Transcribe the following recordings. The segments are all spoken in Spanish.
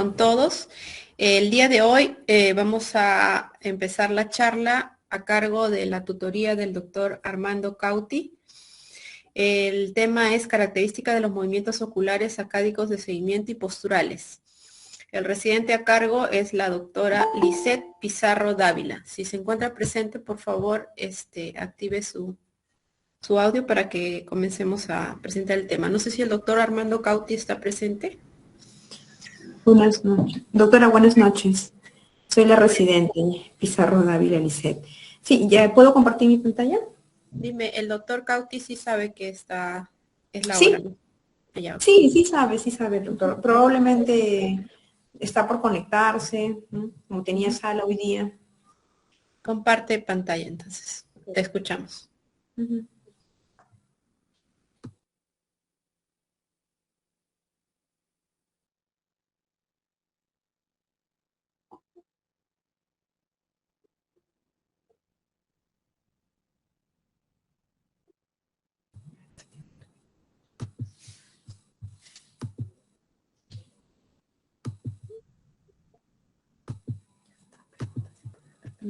con todos. El día de hoy vamos a empezar la charla a cargo de la tutoría del doctor Armando Cauti. El tema es característica de los movimientos oculares sacádicos de seguimiento y posturales. El residente a cargo es la doctora Lisette Pizarro Dávila. Si se encuentra presente, por favor, active su audio para que comencemos a presentar el tema. No sé si el doctor Armando Cauti está presente. Buenas noches. Doctora, buenas noches. Soy la residente Pizarro Dávila Lisette. Sí, ¿ya puedo compartir mi pantalla? Dime, el doctor Cauti sí sabe que es la hora, Sí, ¿no? Ya, ok. sí sabe, doctor. Probablemente está por conectarse, ¿no? Como tenía sala hoy día. Comparte pantalla entonces. Te escuchamos. Ujú.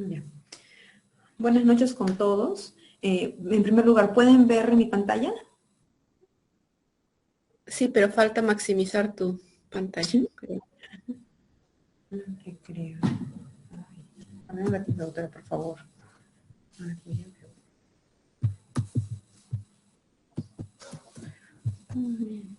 Ya. Buenas noches con todos. En primer lugar, ¿pueden ver mi pantalla? Sí, pero falta maximizar tu pantalla. Sí. ¿Qué creo? Dame un ratito, doctora, por favor. Aquí. Muy bien.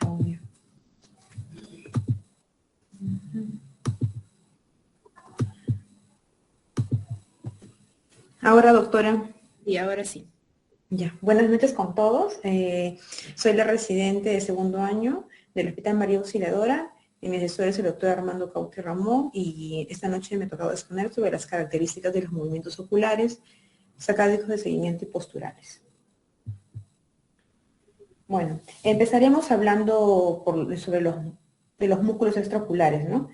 Audio. Ahora, doctora. Y ahora sí. Ya, buenas noches con todos. Soy la residente de segundo año del Hospital María Auxiliadora. Y mi asesor es el doctor Armando Cauti Ramón y esta noche me ha tocado exponer sobre las características de los movimientos oculares, sacádicos de seguimiento y posturales. Bueno, empezaremos hablando sobre los músculos extraoculares, ¿no?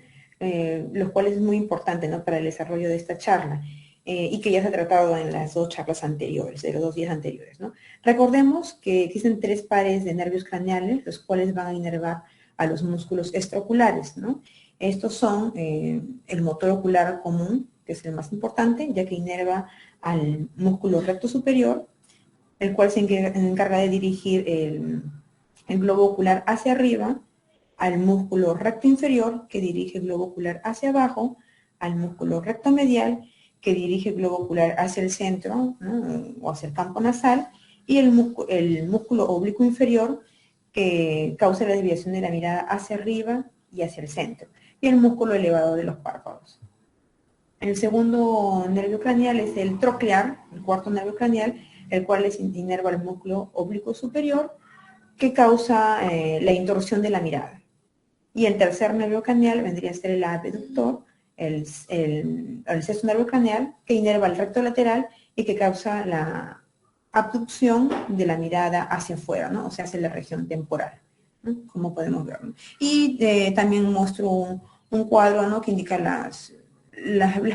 Los cuales es muy importante, ¿no?, para el desarrollo de esta charla. Y que ya se ha tratado en las dos charlas anteriores, de los 2 días anteriores, ¿no? Recordemos que existen 3 pares de nervios craneales, los cuales van a inervar a los músculos extraoculares, ¿no? Estos son el motor ocular común, que es el más importante, ya que inerva al músculo recto superior, el cual se encarga de dirigir el globo ocular hacia arriba, al músculo recto inferior, que dirige el globo ocular hacia abajo, al músculo recto medial, que dirige el globo ocular hacia el centro, ¿no?, o hacia el campo nasal, y el músculo oblicuo inferior, que causa la desviación de la mirada hacia arriba y hacia el centro, y el músculo elevador de los párpados. El segundo nervio craneal es el troclear, el cuarto nervio craneal, el cual inerva el músculo oblicuo superior, que causa la intorsión de la mirada. Y el tercer nervio craneal vendría a ser el abductor, el sexto nervio craneal, que inerva el recto lateral y que causa la abducción de la mirada hacia afuera, ¿no? O sea, hacia la región temporal, ¿no?, como podemos ver, ¿no? Y también muestro un cuadro, ¿no?, que indica las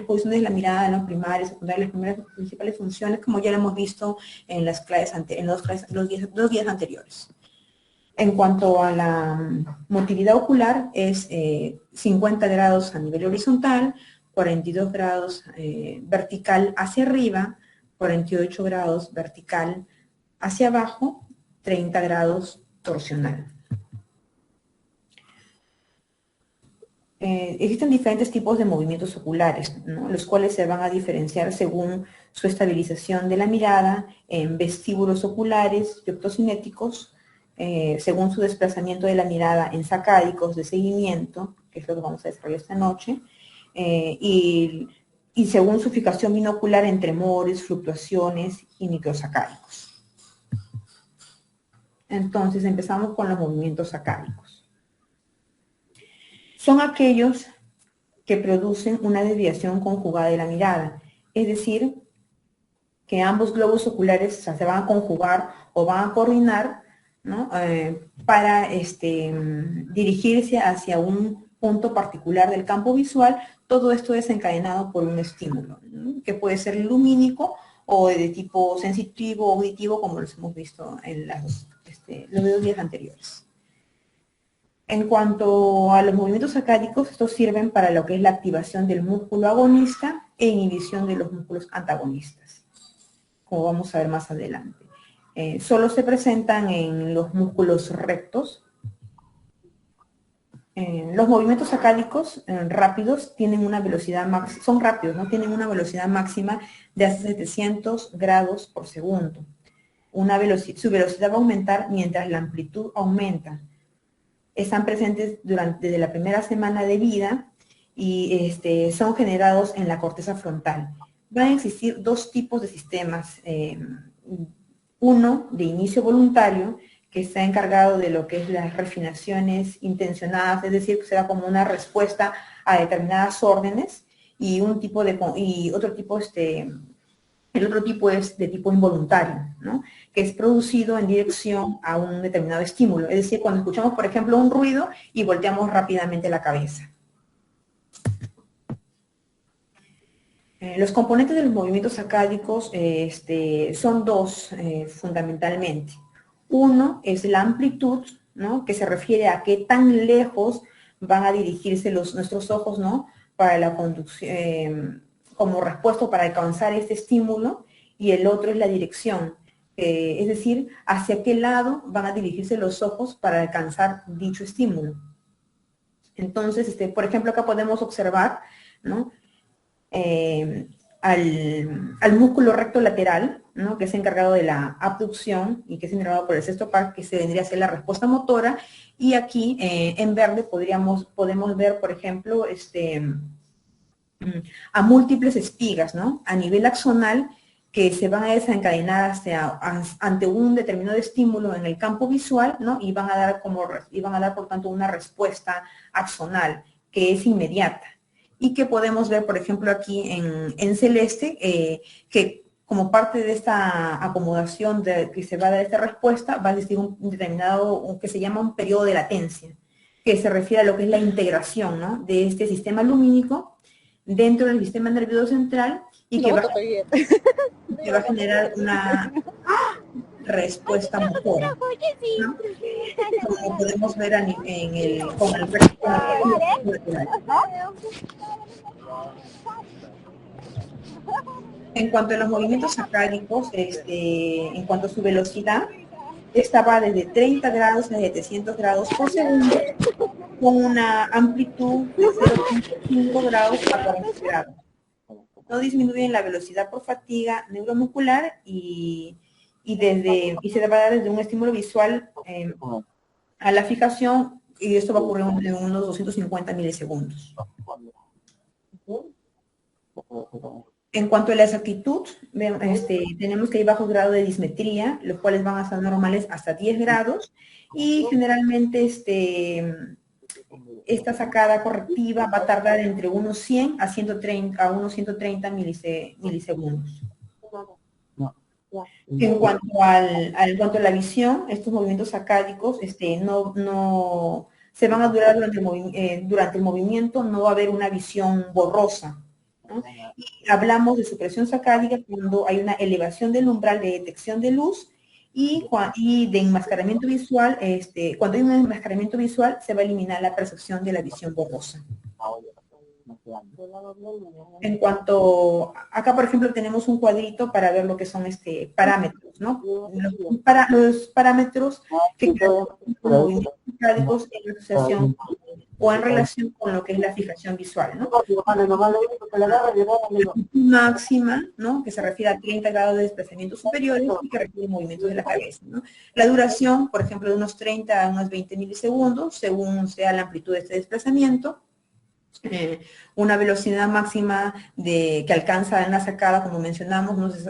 posiciones de la mirada, ¿no?, primaria, secundaria, las primeras principales funciones, como ya lo hemos visto en las clases los días anteriores. En cuanto a la motilidad ocular, es 50 grados a nivel horizontal, 42 grados vertical hacia arriba, 48 grados vertical hacia abajo, 30 grados torsional. Existen diferentes tipos de movimientos oculares, ¿no?, los cuales se van a diferenciar según su estabilización de la mirada en vestíbulos oculares y optocinéticos, según su desplazamiento de la mirada en sacádicos de seguimiento, que es lo que vamos a desarrollar esta noche, y según su fijación binocular en tremores, fluctuaciones y microsacádicos. Entonces empezamos con los movimientos sacádicos. Son aquellos que producen una desviación conjugada de la mirada, es decir, que ambos globos oculares se van a conjugar o van a coordinar, ¿no?, para dirigirse hacia un punto particular del campo visual, todo esto desencadenado por un estímulo, ¿no? Que puede ser lumínico o de tipo sensitivo o auditivo, como los hemos visto en los días anteriores. En cuanto a los movimientos sacádicos, estos sirven para lo que es la activación del músculo agonista e inhibición de los músculos antagonistas, como vamos a ver más adelante. Solo se presentan en los músculos rectos. Los movimientos sacádicos rápidos tienen una velocidad máxima, son rápidos, ¿no? Tienen una velocidad máxima de hasta 700 grados por segundo. Su velocidad va a aumentar mientras la amplitud aumenta. Están presentes desde la primera semana de vida y son generados en la corteza frontal. Van a existir dos tipos de sistemas. Uno de inicio voluntario, que está encargado de lo que es las refinaciones intencionadas, es decir, que será como una respuesta a determinadas órdenes, y el otro tipo es de tipo involuntario, ¿no? Que es producido en dirección a un determinado estímulo. Es decir, cuando escuchamos, por ejemplo, un ruido y volteamos rápidamente la cabeza. Los componentes de los movimientos sacádicos son dos fundamentalmente. Uno es la amplitud, ¿no? Que se refiere a qué tan lejos van a dirigirse nuestros ojos, ¿no? Para la conducción, como respuesta para alcanzar este estímulo, y el otro es la dirección, es decir, hacia qué lado van a dirigirse los ojos para alcanzar dicho estímulo. Entonces, por ejemplo, acá podemos observar, ¿no? Al músculo recto lateral, ¿no? Que es encargado de la abducción y que es generado por el sexto par, que se vendría a ser la respuesta motora, y aquí en verde podemos ver, por ejemplo, a múltiples espigas, ¿no? A nivel axonal, que se van a desencadenar ante un determinado estímulo en el campo visual, ¿no? Y van a dar por tanto una respuesta axonal que es inmediata, y que podemos ver, por ejemplo, aquí en celeste, que como parte de esta acomodación que se va a dar esta respuesta, va a existir un determinado, que se llama un periodo de latencia, que se refiere a lo que es la integración, ¿no? De este sistema lumínico dentro del sistema nervioso central, y que va a generar una respuesta motora, ¿no? Como podemos ver con el resto lateral. En cuanto a los movimientos sacádicos, en cuanto a su velocidad, esta va desde 30 grados a 700 grados por segundo, con una amplitud de 0.5 grados a 40 grados. No disminuyen la velocidad por fatiga neuromuscular y se va a dar desde un estímulo visual a la fijación, y esto va a ocurrir en unos 250 milisegundos. En cuanto a la exactitud, tenemos que hay bajos grados de dismetría, los cuales van a ser normales hasta 10 grados, y generalmente esta sacada correctiva va a tardar entre unos 100 a unos 130 milisegundos. En cuanto a la visión, estos movimientos sacádicos no se van a durar durante el movimiento, no va a haber una visión borrosa, ¿no? Y hablamos de supresión sacádica cuando hay una elevación del umbral de detección de luz, y de enmascaramiento visual, cuando hay un enmascaramiento visual se va a eliminar la percepción de la visión borrosa. En cuanto, acá por ejemplo tenemos un cuadrito para ver lo que son parámetros, ¿no? Los parámetros que como movimientos sacádicos en asociación o en relación con lo que es la fijación visual, ¿no? La máxima, ¿no? Que se refiere a 30 grados de desplazamiento superiores y que requiere movimientos de la cabeza, ¿no? La duración, por ejemplo, de unos 30 a unos 20 milisegundos, según sea la amplitud de este desplazamiento. Una velocidad máxima que alcanza en la sacada, como mencionamos, es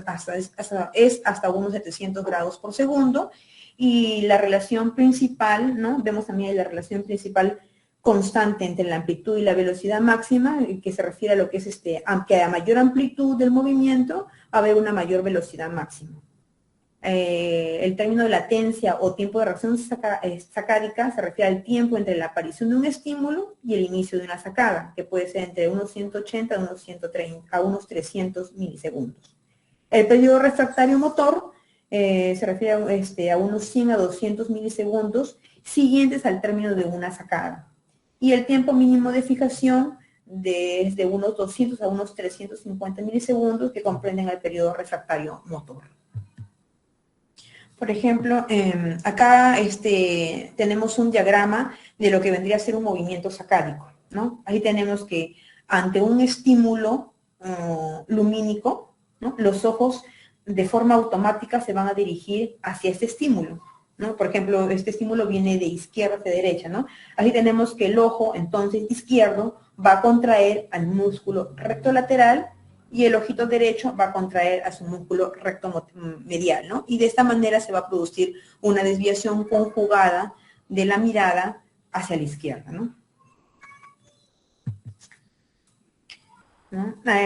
hasta unos 700 grados por segundo, y la relación principal, ¿no? Vemos también la relación principal constante entre la amplitud y la velocidad máxima, que se refiere a lo que es aunque a mayor amplitud del movimiento, va a haber una mayor velocidad máxima. El término de latencia o tiempo de reacción sacádica se refiere al tiempo entre la aparición de un estímulo y el inicio de una sacada, que puede ser entre unos 180 a unos 130 a unos 300 milisegundos. El periodo refractario motor se refiere a unos 100 a 200 milisegundos siguientes al término de una sacada. Y el tiempo mínimo de fijación desde unos 200 a unos 350 milisegundos que comprenden el periodo refractario motor. Por ejemplo, acá tenemos un diagrama de lo que vendría a ser un movimiento sacádico, ¿no? Ahí tenemos que ante un estímulo lumínico, ¿no? Los ojos de forma automática se van a dirigir hacia este estímulo, ¿no? Por ejemplo, este estímulo viene de izquierda hacia derecha, ¿no? Así tenemos que el ojo, entonces, izquierdo va a contraer al músculo recto lateral y el ojito derecho va a contraer a su músculo recto medial, ¿no? Y de esta manera se va a producir una desviación conjugada de la mirada hacia la izquierda, ¿no?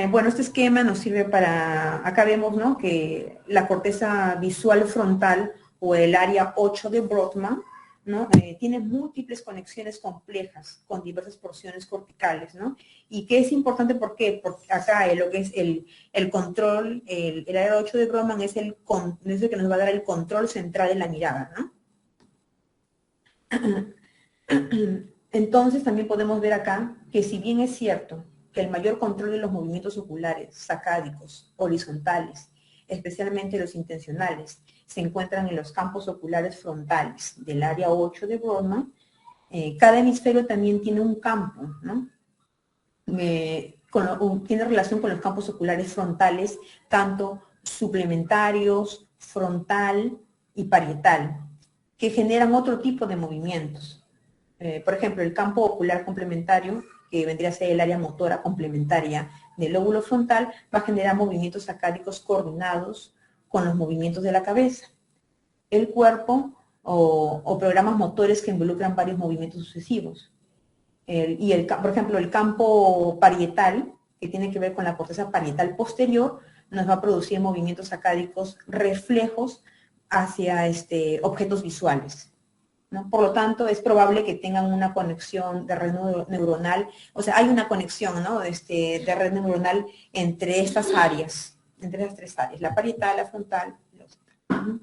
Bueno, este esquema nos sirve para, acá vemos, ¿no?, que la corteza visual frontal o el área 8 de Brodmann, ¿no?, tiene múltiples conexiones complejas con diversas porciones corticales, ¿no? Y que es importante, ¿por qué? Porque acá lo que es el control, el área 8 de Brodmann es el que nos va a dar el control central de la mirada, ¿no? Entonces también podemos ver acá que si bien es cierto que el mayor control de los movimientos oculares, sacádicos, horizontales, especialmente los intencionales, se encuentran en los campos oculares frontales del área 8 de Brodmann, cada hemisferio también tiene un campo, ¿no? Tiene relación con los campos oculares frontales, tanto suplementarios, frontal y parietal, que generan otro tipo de movimientos. Por ejemplo, el campo ocular complementario, que vendría a ser el área motora complementaria del lóbulo frontal, va a generar movimientos sacádicos coordinados con los movimientos de la cabeza. El cuerpo o programas motores que involucran varios movimientos sucesivos. Por ejemplo, el campo parietal, que tiene que ver con la corteza parietal posterior, nos va a producir movimientos sacádicos reflejos hacia objetos visuales, ¿no? Por lo tanto, es probable que tengan una conexión de red neuronal, o sea, hay una conexión, ¿no?, de red neuronal entre estas áreas, entre las tres áreas, la parietal, la frontal y la occipital.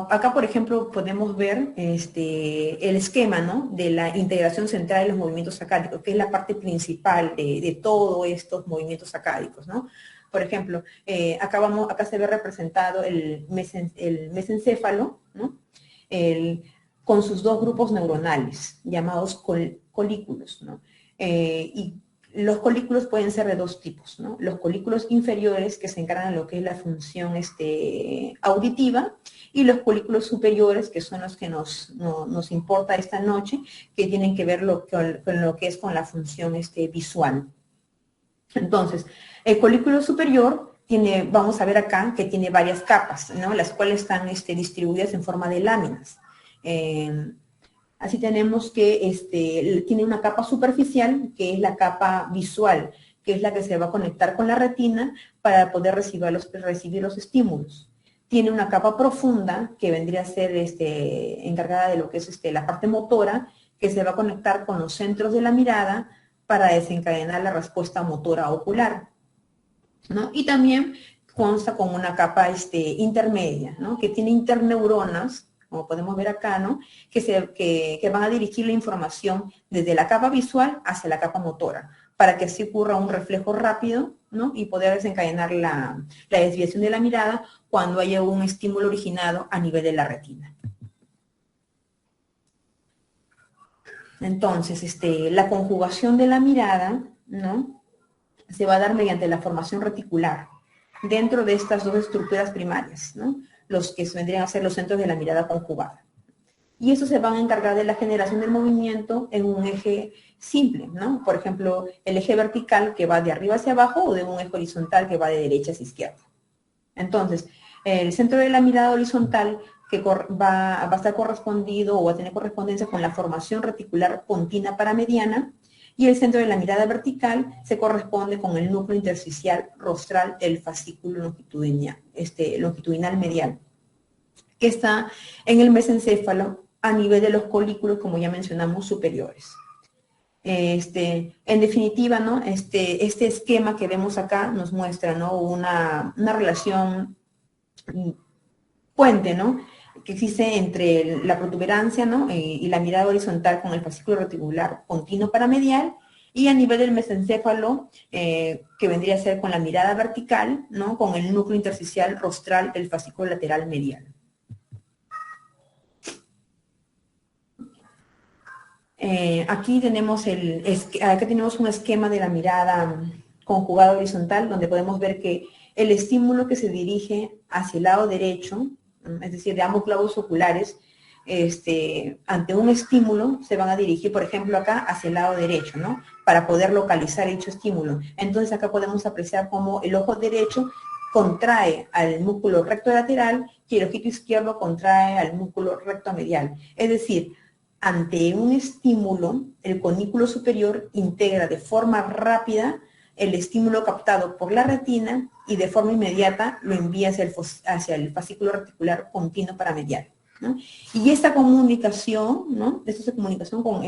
Acá, por ejemplo, podemos ver el esquema, ¿no?, de la integración central de los movimientos sacádicos, que es la parte principal de todos estos movimientos sacádicos, ¿no? Por ejemplo, acá se ve representado el mesencéfalo, ¿no?, con sus dos grupos neuronales, llamados colículos, ¿no? Y los colículos pueden ser de dos tipos, ¿no? Los colículos inferiores, que se encargan de lo que es la función auditiva, y los colículos superiores, que son los que nos importa esta noche, que tienen que ver con lo que es con la función visual. Entonces, el colículo superior vamos a ver acá que tiene varias capas, ¿no?, las cuales están distribuidas en forma de láminas. Así tenemos que tiene una capa superficial, que es la capa visual, que es la que se va a conectar con la retina para poder recibir los estímulos. Tiene una capa profunda, que vendría a ser encargada de lo que es la parte motora, que se va a conectar con los centros de la mirada para desencadenar la respuesta motora ocular, ¿no? Y también consta con una capa intermedia, ¿no?, que tiene interneuronas, como podemos ver acá, ¿no?, que van a dirigir la información desde la capa visual hacia la capa motora, para que así ocurra un reflejo rápido, ¿no?, y poder desencadenar la desviación de la mirada cuando haya un estímulo originado a nivel de la retina. Entonces, la conjugación de la mirada, ¿no?, se va a dar mediante la formación reticular dentro de estas dos estructuras primarias, ¿no?, los que vendrían a ser los centros de la mirada conjugada. Y estos se van a encargar de la generación del movimiento en un eje simple, ¿no? Por ejemplo, el eje vertical, que va de arriba hacia abajo, o de un eje horizontal que va de derecha hacia izquierda. Entonces, el centro de la mirada horizontal que va a estar correspondido o va a tener correspondencia con la formación reticular pontina paramediana, Y el centro de la mirada vertical se corresponde con el núcleo intersticial rostral del fascículo longitudinal medial, que está en el mesencéfalo a nivel de los colículos, como ya mencionamos, superiores. En definitiva, ¿no? Este esquema que vemos acá nos muestra, ¿no? una relación puente, ¿no? Que existe entre la protuberancia, ¿no? Y la mirada horizontal con el fascículo reticular continuo paramedial, y a nivel del mesencéfalo, que vendría a ser con la mirada vertical, ¿no? Con el núcleo intersticial rostral del fascículo lateral medial. Aquí tenemos un esquema de la mirada conjugada horizontal, donde podemos ver que el estímulo que se dirige hacia el lado derecho, es decir, de ambos globos oculares, ante un estímulo se van a dirigir, por ejemplo, acá hacia el lado derecho, ¿no? Para poder localizar dicho estímulo. Entonces acá podemos apreciar cómo el ojo derecho contrae al músculo recto lateral y el ojito izquierdo contrae al músculo recto medial. Es decir, ante un estímulo, el conículo superior integra de forma rápida el estímulo captado por la retina y de forma inmediata lo envía hacia el fascículo reticular continuo paramedial, ¿no? Y esta comunicación, ¿no? Esta comunicación con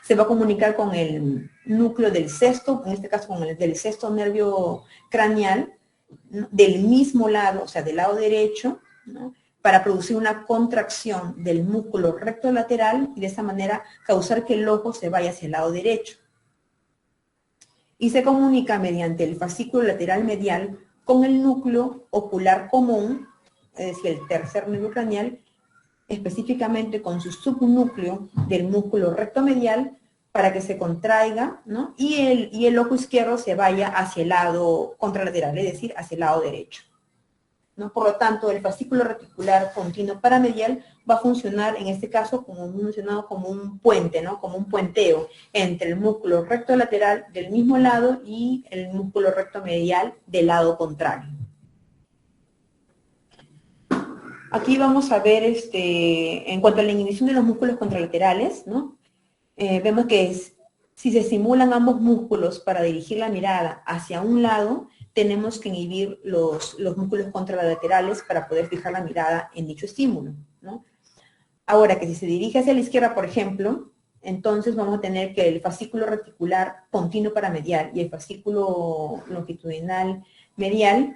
se va a comunicar con el núcleo del sexto, en este caso con el del sexto nervio craneal, ¿no? Del mismo lado, o sea, del lado derecho, ¿no? Para producir una contracción del músculo recto lateral y de esa manera causar que el ojo se vaya hacia el lado derecho. Y se comunica mediante el fascículo lateral medial con el núcleo ocular común, es decir, el tercer nervio craneal, específicamente con su subnúcleo del músculo recto medial, para que se contraiga, ¿no? Y el ojo izquierdo se vaya hacia el lado contralateral, es decir, hacia el lado derecho, ¿no? Por lo tanto, el fascículo reticular continuo paramedial va a funcionar, en este caso, como mencionado, como un puente, ¿no? Como un puenteo entre el músculo recto lateral del mismo lado y el músculo recto medial del lado contrario. Aquí vamos a ver, en cuanto a la inhibición de los músculos contralaterales, ¿no? Vemos que si se estimulan ambos músculos para dirigir la mirada hacia un lado, tenemos que inhibir los músculos contralaterales para poder fijar la mirada en dicho estímulo, ¿no? Ahora que si se dirige hacia la izquierda, por ejemplo, entonces vamos a tener que el fascículo reticular continuo paramedial y el fascículo longitudinal medial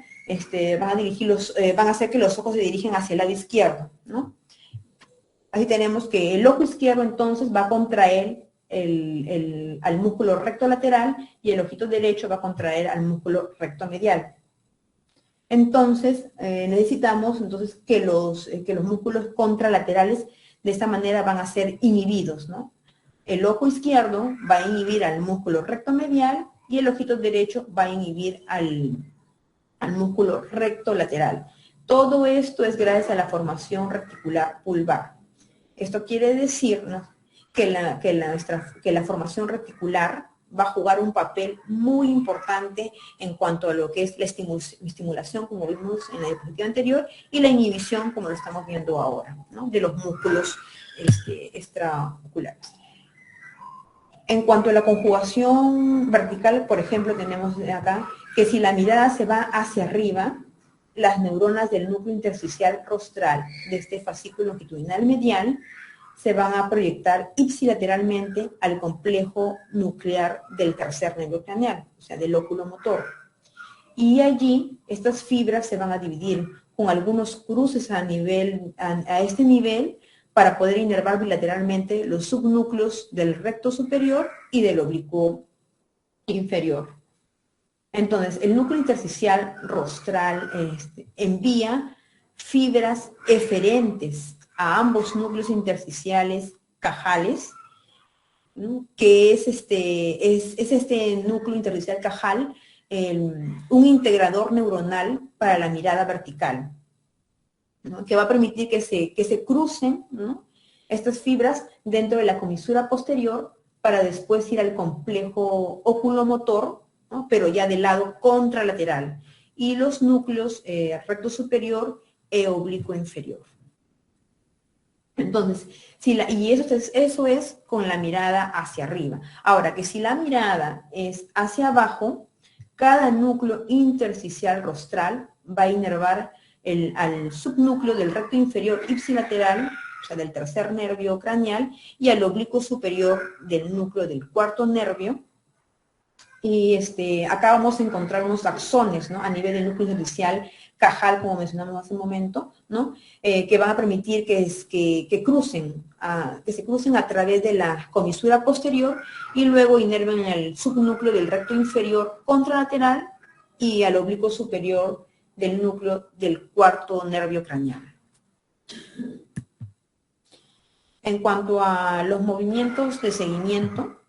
van a hacer que los ojos se dirigen hacia el lado izquierdo, ¿no? Así tenemos que el ojo izquierdo entonces va a contraer al músculo recto lateral y el ojito derecho va a contraer al músculo recto medial. Entonces, necesitamos entonces que los músculos contralaterales de esta manera van a ser inhibidos, ¿no? El ojo izquierdo va a inhibir al músculo recto medial y el ojito derecho va a inhibir al músculo recto lateral. Todo esto es gracias a la formación reticular pulvar. Esto quiere decir, ¿no?, que la formación reticular va a jugar un papel muy importante en cuanto a lo que es la estimulación, como vimos en la diapositiva anterior, y la inhibición, como lo estamos viendo ahora, ¿no?, de los músculos extraoculares. En cuanto a la conjugación vertical, por ejemplo, tenemos acá que si la mirada se va hacia arriba, las neuronas del núcleo intersticial rostral de este fascículo longitudinal medial se van a proyectar ipsilateralmente al complejo nuclear del tercer nervio craneal, o sea, del óculo motor. Y allí estas fibras se van a dividir con algunos cruces a este nivel para poder inervar bilateralmente los subnúcleos del recto superior y del oblicuo inferior. Entonces, el núcleo intersticial rostral envía fibras eferentes a ambos núcleos intersticiales cajales, ¿no?, que es este núcleo intersticial cajal, un integrador neuronal para la mirada vertical, ¿no?, que va a permitir que se crucen, ¿no?, estas fibras dentro de la comisura posterior para después ir al complejo oculomotor, ¿no?, pero ya del lado contralateral, y los núcleos recto superior e oblicuo inferior. Entonces, y eso es con la mirada hacia arriba. Ahora, que si la mirada es hacia abajo, cada núcleo intersticial rostral va a inervar al subnúcleo del recto inferior ipsilateral, o sea, del tercer nervio craneal, y al oblicuo superior del núcleo del cuarto nervio. Y acá vamos a encontrar unos axones, ¿no? A nivel del núcleo intersticial cajal, como mencionamos hace un momento, ¿no? Que van a permitir que se crucen a través de la comisura posterior y luego inerven el subnúcleo del recto inferior contralateral y al oblicuo superior del núcleo del cuarto nervio craneal. En cuanto a los movimientos de seguimiento,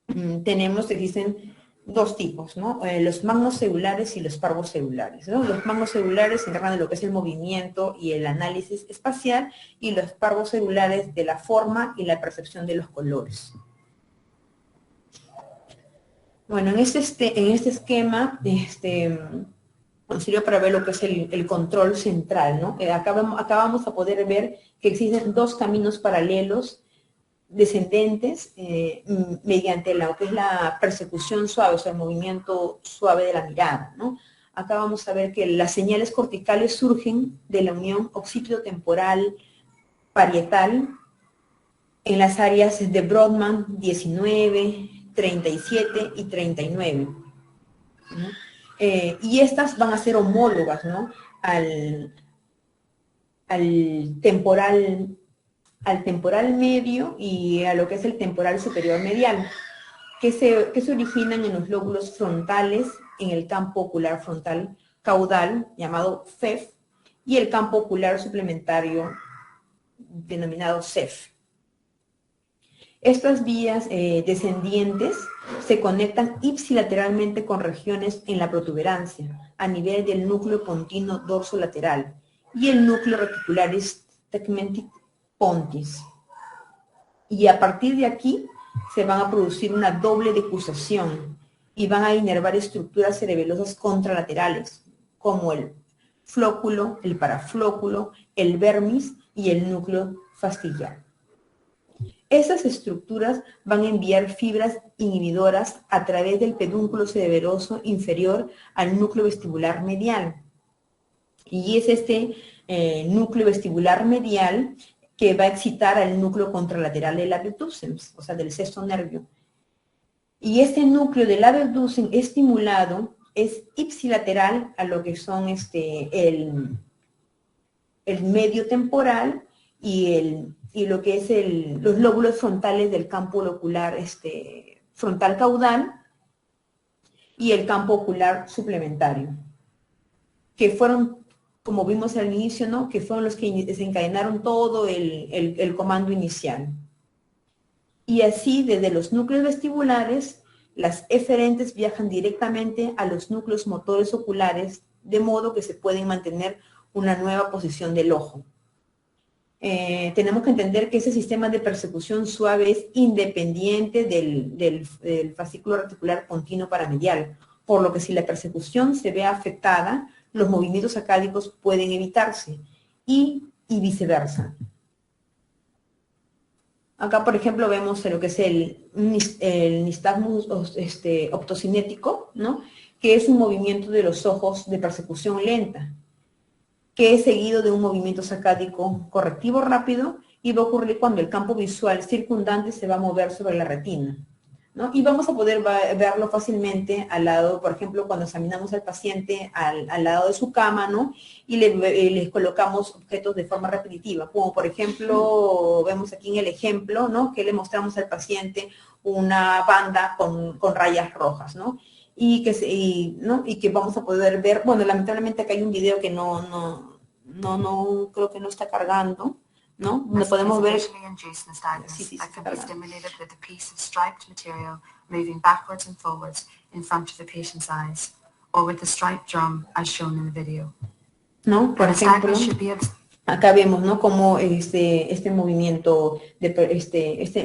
existen dos tipos, ¿no? Los magnocelulares y los parvocelulares, ¿no? Los magnocelulares se encargan de lo que es el movimiento y el análisis espacial, y los parvocelulares de la forma y la percepción de los colores. Bueno, en este esquema, nos sirve para ver lo que es el control central, ¿no? Acá vamos a poder ver que existen dos caminos paralelos descendentes mediante lo que es la persecución suave, o sea, el movimiento suave de la mirada, ¿no? Acá vamos a ver que las señales corticales surgen de la unión occipito-temporal parietal en las áreas de Brodmann 19, 37 y 39, ¿no? Y estas van a ser homólogas, ¿no? al temporal medio y a lo que es el temporal superior medial, que se originan en los lóbulos frontales, en el campo ocular frontal caudal, llamado FEF, y el campo ocular suplementario, denominado CEF. Estas vías descendientes se conectan ipsilateralmente con regiones en la protuberancia, a nivel del núcleo pontino dorsolateral, y el núcleo reticularis tegmentis pontis. Y a partir de aquí se van a producir una doble decusación y van a inervar estructuras cerebelosas contralaterales, como el flóculo, el paraflóculo, el vermis y el núcleo fastigial. Esas estructuras van a enviar fibras inhibidoras a través del pedúnculo cerebroso inferior al núcleo vestibular medial. Y es núcleo vestibular medial que va a excitar al núcleo contralateral del abducens, o sea, del sexto nervio. Y este núcleo del abducens estimulado es ipsilateral a lo que son el medio temporal y lo que es los lóbulos frontales del campo ocular frontal caudal y el campo ocular suplementario, que fueron, como vimos al inicio, ¿no? Que fueron los que desencadenaron todo el comando inicial. Y así, desde los núcleos vestibulares, las eferentes viajan directamente a los núcleos motores oculares, de modo que se pueden mantener una nueva posición del ojo. Tenemos que entender que ese sistema de persecución suave es independiente del fascículo reticular pontino paramedial, por lo que si la persecución se ve afectada, los movimientos acádicos pueden evitarse y viceversa. Acá, por ejemplo, vemos lo que es el nistagmus optocinético, ¿no? Que es un movimiento de los ojos de persecución lenta, que es seguido de un movimiento sacádico correctivo rápido y va a ocurrir cuando el campo visual circundante se va a mover sobre la retina, ¿no? Y vamos a poder verlo fácilmente al lado, por ejemplo, cuando examinamos al paciente al lado de su cama, ¿no? Y les colocamos objetos de forma repetitiva, como por ejemplo, vemos aquí en el ejemplo, ¿no? Que le mostramos al paciente una banda con rayas rojas, ¿no? Y que vamos a poder ver, bueno, lamentablemente acá hay un video que no creo que no está cargando, ¿no? Donde podemos ver. Sí, ¿no? Por ejemplo, acá vemos, ¿no? Cómo este movimiento,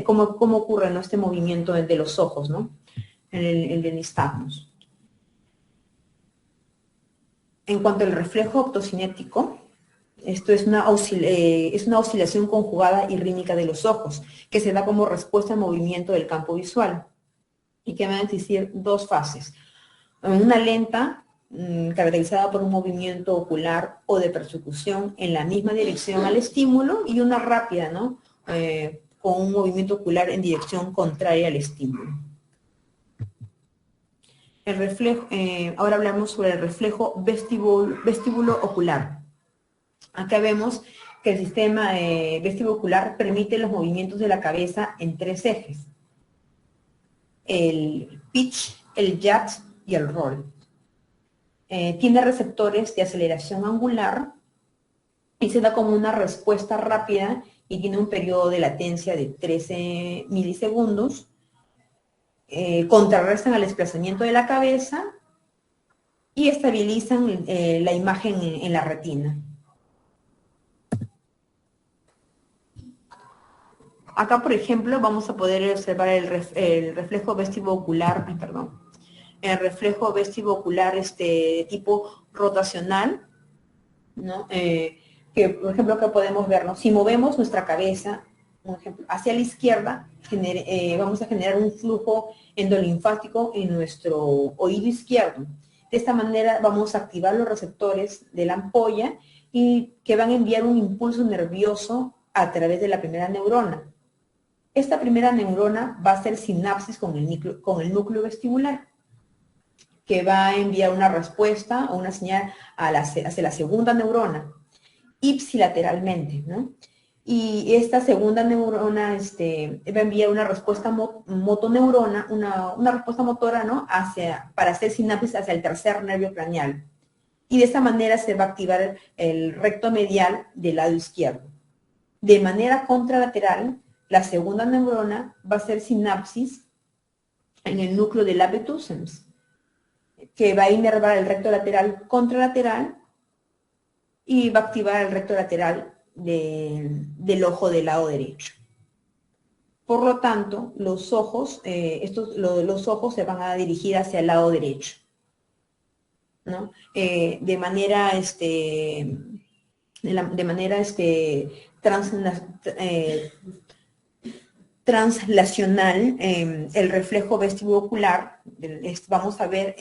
cómo ocurre, ¿no? Este movimiento de los ojos, ¿no? El de nistagmus. En cuanto al reflejo optocinético, Esto es es una oscilación conjugada y rítmica de los ojos, que se da como respuesta al movimiento del campo visual, y que van a existir dos fases. Una lenta, caracterizada por un movimiento ocular o de persecución en la misma dirección al estímulo, y una rápida, ¿no? Con un movimiento ocular en dirección contraria al estímulo. El reflejo, ahora hablamos sobre el reflejo vestíbulo ocular. Acá vemos que el sistema vestibular permite los movimientos de la cabeza en tres ejes: el pitch, el yaw y el roll. Tiene receptores de aceleración angular y se da como una respuesta rápida y tiene un periodo de latencia de 13 milisegundos. Contrarrestan al desplazamiento de la cabeza y estabilizan la imagen en la retina. Acá, por ejemplo, vamos a poder observar el reflejo vestibulocular, el reflejo vestibulocular tipo rotacional, ¿no? Que, por ejemplo, acá podemos ver, ¿no? Si movemos nuestra cabeza, por ejemplo, hacia la izquierda, vamos a generar un flujo endolinfático en nuestro oído izquierdo. De esta manera vamos a activar los receptores de la ampolla y que van a enviar un impulso nervioso a través de la primera neurona. Esta primera neurona va a hacer sinapsis con el núcleo vestibular, que va a enviar una respuesta o una señal hacia la segunda neurona, ipsilateralmente, ¿no? Y esta segunda neurona va a enviar una respuesta motoneurona, una respuesta motora, ¿no? Para hacer sinapsis hacia el tercer nervio craneal. Y de esta manera se va a activar el recto medial del lado izquierdo. De manera contralateral, la segunda neurona va a hacer sinapsis en el núcleo del abetusens, que va a inervar el recto lateral contralateral y va a activar el recto lateral del ojo del lado derecho. Por lo tanto, los ojos se van a dirigir hacia el lado derecho, ¿no? De manera translacional, el reflejo vestibulocular, vamos a ver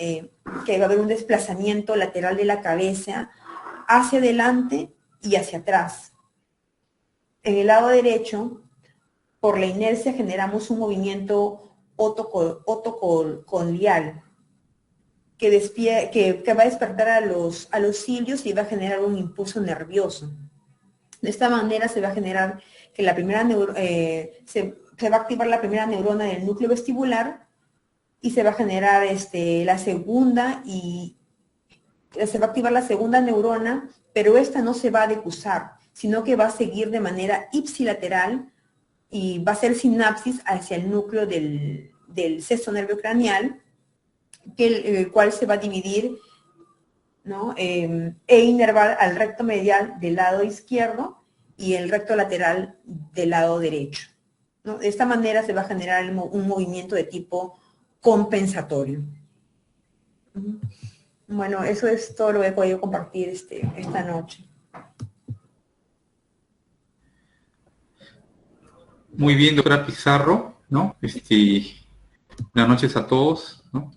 que va a haber un desplazamiento lateral de la cabeza hacia adelante y hacia atrás. En el lado derecho, por la inercia generamos un movimiento otocolial que va a despertar a los cilios y va a generar un impulso nervioso. De esta manera se va a generar que la primera se va a activar la primera neurona del núcleo vestibular y se va a generar la segunda y se va a activar la segunda neurona, pero esta no se va a decusar, sino que va a seguir de manera ipsilateral y va a hacer sinapsis hacia el núcleo del sexto nervio craneal, el cual se va a dividir, ¿no? E inervar al recto medial del lado izquierdo y el recto lateral del lado derecho, ¿no? De esta manera se va a generar un movimiento de tipo compensatorio. Bueno, eso es todo lo que he podido compartir esta noche. Muy bien, doctora Pizarro, ¿no? Buenas noches a todos, ¿no?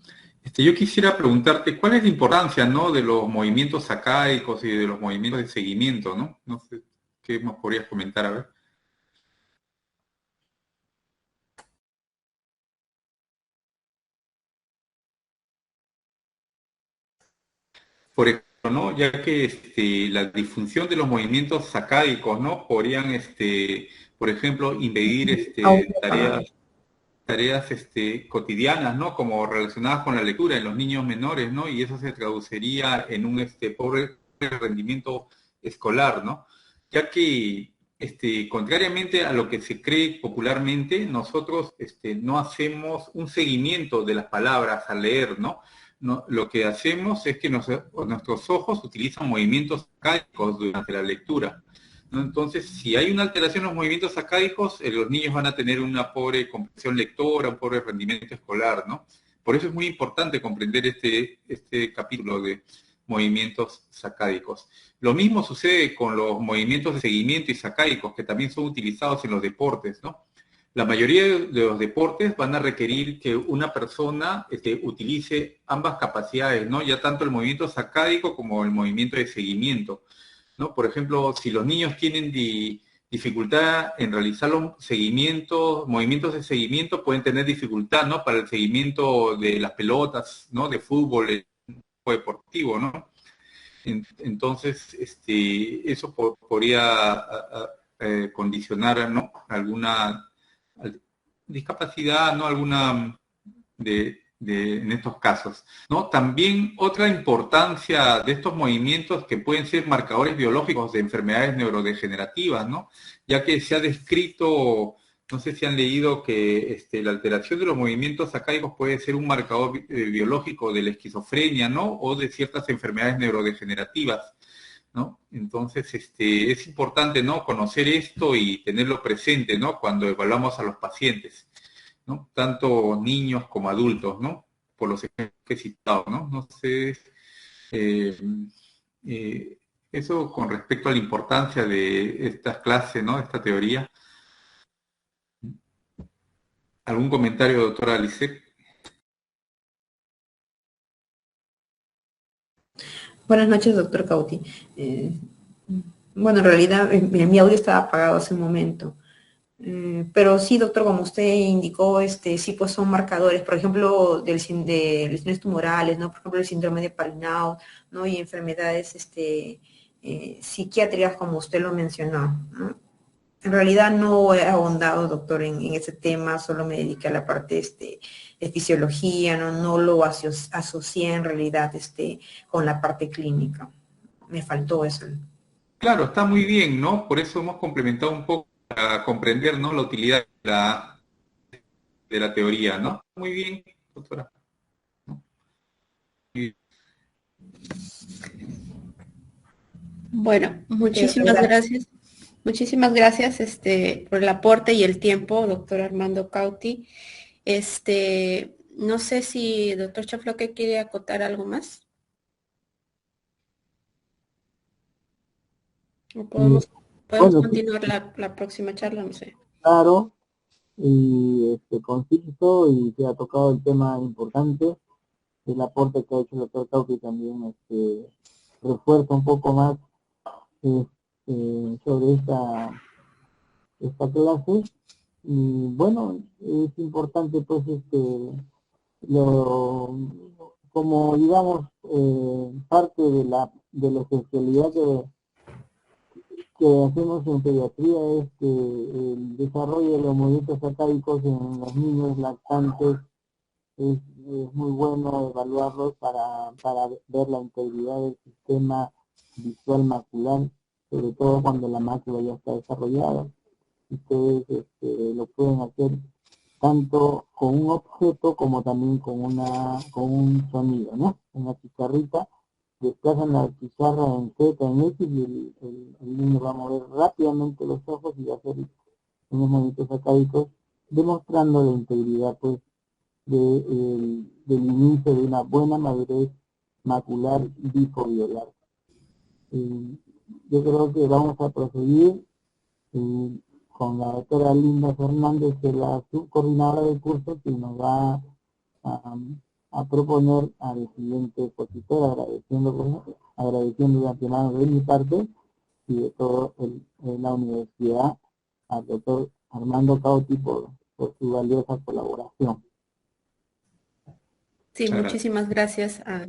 Yo quisiera preguntarte, ¿cuál es la importancia, ¿no?, de los movimientos sacáicos y de los movimientos de seguimiento, ¿no? No sé, ¿qué más podrías comentar? A ver. Por ejemplo, ¿no?, ya que la disfunción de los movimientos sacáicos, ¿no?, podrían, por ejemplo, impedir tareas cotidianas, ¿no?, como relacionadas con la lectura en los niños menores, ¿no? Y eso se traduciría en un pobre rendimiento escolar, ¿no? Ya que, contrariamente a lo que se cree popularmente, nosotros no hacemos un seguimiento de las palabras al leer, ¿no? No, lo que hacemos es que nuestros ojos utilizan movimientos arcaicos durante la lectura, ¿no? Entonces, si hay una alteración en los movimientos sacáicos, los niños van a tener una pobre comprensión lectora, un pobre rendimiento escolar, ¿no? Por eso es muy importante comprender este capítulo de movimientos sacádicos. Lo mismo sucede con los movimientos de seguimiento y sacádicos, que también son utilizados en los deportes, ¿no? La mayoría de los deportes van a requerir que una persona utilice ambas capacidades, ¿no? Ya tanto el movimiento sacádico como el movimiento de seguimiento, ¿no? Por ejemplo, si los niños tienen dificultad en realizar los movimientos de seguimiento, pueden tener dificultad, ¿no? Para el seguimiento de las pelotas, ¿no? De fútbol, deportivo, ¿no? Entonces, eso podría condicionar, ¿no? Alguna discapacidad, ¿no? Alguna en estos casos, ¿no? También otra importancia de estos movimientos que pueden ser marcadores biológicos de enfermedades neurodegenerativas, ¿no? Ya que se ha descrito, no sé si han leído que la alteración de los movimientos sacádicos puede ser un marcador biológico de la esquizofrenia, ¿no? O de ciertas enfermedades neurodegenerativas, ¿no? Entonces, es importante, ¿no? Conocer esto y tenerlo presente, ¿no? Cuando evaluamos a los pacientes, ¿no? Tanto niños como adultos, ¿no? Por los ejemplos que he citado, ¿no? No sé, eso con respecto a la importancia de estas clases, ¿no? Esta teoría. ¿Algún comentario, doctora Lisset? Buenas noches, doctor Cauti. Bueno, en realidad mi audio estaba apagado hace un momento. Pero sí, doctor, como usted indicó, sí, pues son marcadores, por ejemplo, de lesiones tumorales, ¿no? Por ejemplo, el síndrome de Palinao, ¿no? Y enfermedades psiquiátricas, como usted lo mencionó, ¿no? En realidad no he ahondado, doctor, en ese tema, solo me dediqué a la parte de fisiología, no lo asocié en realidad con la parte clínica. Me faltó eso. Claro, está muy bien, ¿no? Por eso hemos complementado un poco para comprender, ¿no? La utilidad de la teoría, ¿no? Muy bien, doctora. Bueno, muchísimas gracias. Muchísimas gracias por el aporte y el tiempo, doctor Armando Cauti. No sé si doctor Chafloque quiere acotar algo más. O podemos Bueno, sí, continuar la próxima charla, no sé. claro, y conciso, y se ha tocado el tema importante. El aporte que ha hecho el doctor Cauti también refuerza un poco más sobre esta clase. Y bueno, es importante pues lo, como digamos parte de la especialidad que hacemos en pediatría es que el desarrollo de los movimientos sacádicos en los niños lactantes es muy bueno evaluarlos para ver la integridad del sistema visual macular, sobre todo cuando la mácula ya está desarrollada. Ustedes lo pueden hacer tanto con un objeto como también con un sonido, ¿no? Una chicharrita, desplazan la pizarra en Z, en X, y el niño va a mover rápidamente los ojos y va a hacer unos movimientos sacádicos, demostrando la integridad pues del inicio de una buena madurez macular bifobiolar. Yo creo que vamos a proseguir con la doctora Linda Fernández, que es la subcoordinadora del curso, que nos va a proponer al siguiente expositor, agradeciendo de antemano de mi parte y de toda la universidad al doctor Armando Cauti por su valiosa colaboración. Sí, muchísimas gracias a